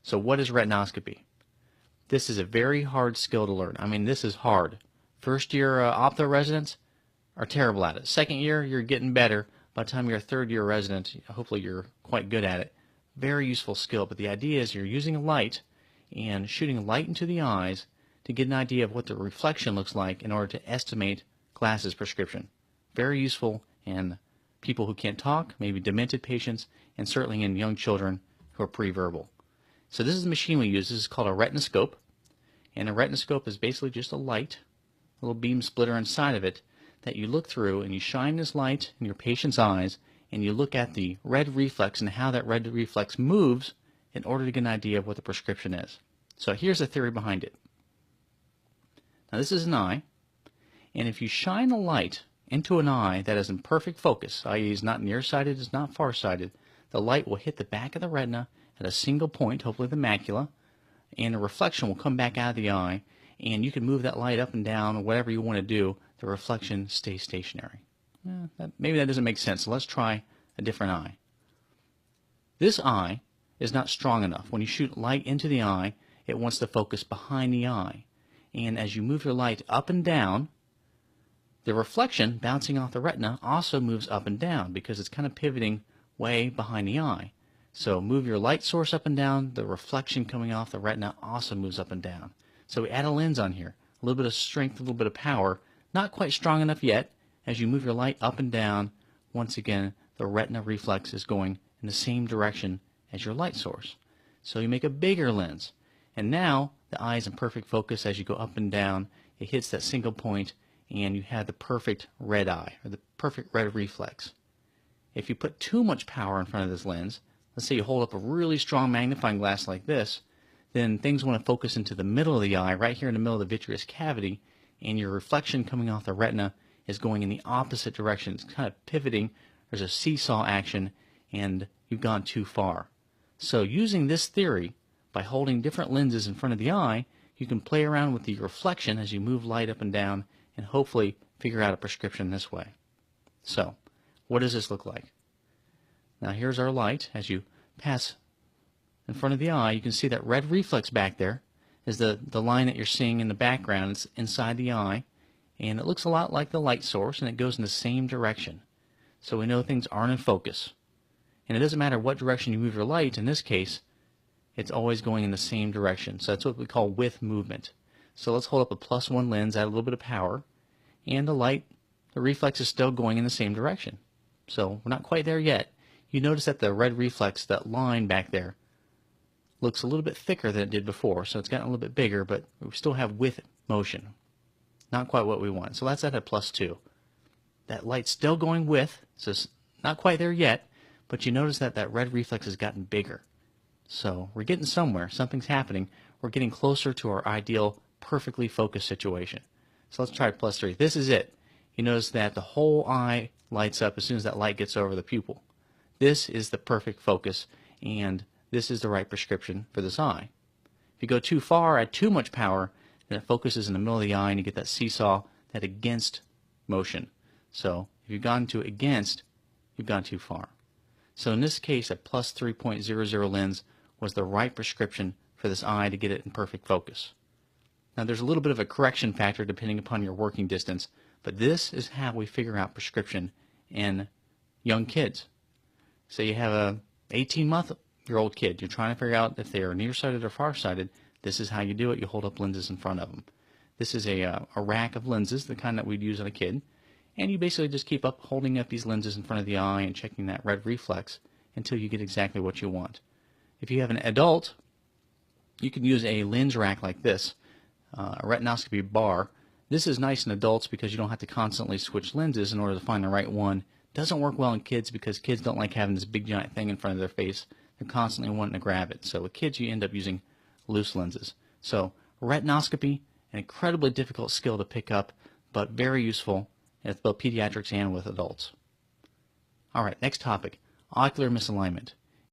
So what is retinoscopy? This is a very hard skill to learn. I mean, this is hard. First year opto residents are terrible at it. Second year, you're getting better. By the time you're a third year resident, hopefully you're quite good at it. Very useful skill, but the idea is you're using a light and shooting light into the eyes to get an idea of what the reflection looks like in order to estimate glasses prescription. Very useful in people who can't talk, maybe demented patients, and certainly in young children who are pre-verbal. So this is the machine we use. This is called a retinoscope. And a retinoscope is basically just a light, a little beam splitter inside of it that you look through, and you shine this light in your patient's eyes, and you look at the red reflex and how that red reflex moves in order to get an idea of what the prescription is. So here's the theory behind it. Now this is an eye, and if you shine a light into an eye that is in perfect focus, i.e. is not nearsighted, is not farsighted, the light will hit the back of the retina at a single point, hopefully the macula, and the reflection will come back out of the eye, and you can move that light up and down or whatever you want to do. The reflection stays stationary. Maybe that doesn't make sense, so let's try a different eye. This eye is not strong enough. When you shoot light into the eye, it wants to focus behind the eye. And as you move your light up and down, the reflection bouncing off the retina also moves up and down because it's kind of pivoting way behind the eye. So move your light source up and down, the reflection coming off the retina also moves up and down. So we add a lens on here, a little bit of strength, a little bit of power, not quite strong enough yet. As you move your light up and down, once again, the retina reflex is going in the same direction as your light source. So you make a bigger lens, and now the eye is in perfect focus as you go up and down. It hits that single point, and you have the perfect red eye, or the perfect red reflex. If you put too much power in front of this lens, let's say you hold up a really strong magnifying glass like this, then things want to focus into the middle of the eye, right here in the middle of the vitreous cavity, and your reflection coming off the retina is going in the opposite direction. It's kind of pivoting. There's a seesaw action, and you've gone too far. So using this theory, by holding different lenses in front of the eye, you can play around with the reflection as you move light up and down and hopefully figure out a prescription this way. So, what does this look like? Now here's our light. As you pass in front of the eye, you can see that red reflex back there is the line that you're seeing in the background. It's inside the eye, and it looks a lot like the light source, and it goes in the same direction. So we know things aren't in focus. And it doesn't matter what direction you move your light. In this case, it's always going in the same direction. So that's what we call with movement. So let's hold up a +1 lens, add a little bit of power, and the light, the reflex is still going in the same direction. So we're not quite there yet. You notice that the red reflex, that line back there, looks a little bit thicker than it did before. So it's gotten a little bit bigger, but we still have with motion. Not quite what we want. So that's at a +2. That light's still going with, so it's not quite there yet, but you notice that that red reflex has gotten bigger. So we're getting somewhere. Something's happening. We're getting closer to our ideal, perfectly focused situation. So let's try +3. This is it. You notice that the whole eye lights up as soon as that light gets over the pupil. This is the perfect focus, and this is the right prescription for this eye. If you go too far, add too much power, then it focuses in the middle of the eye, and you get that seesaw, that against motion. So if you've gone to against, you've gone too far. So in this case, a +3.00 lens was the right prescription for this eye to get it in perfect focus. Now there's a little bit of a correction factor depending upon your working distance, but this is how we figure out prescription in young kids. So you have a 18-month-old kid. You're trying to figure out if they are nearsighted or farsighted. This is how you do it. You hold up lenses in front of them. This is a rack of lenses, the kind that we'd use on a kid. And you basically just keep up holding up these lenses in front of the eye and checking that red reflex until you get exactly what you want. If you have an adult, you can use a lens rack like this, a retinoscopy bar. This is nice in adults because you don't have to constantly switch lenses in order to find the right one. Doesn't work well in kids because kids don't like having this big giant thing in front of their face. They're constantly wanting to grab it. So with kids, you end up using loose lenses. So retinoscopy, an incredibly difficult skill to pick up, but very useful with both pediatrics and with adults. All right, next topic, ocular misalignment.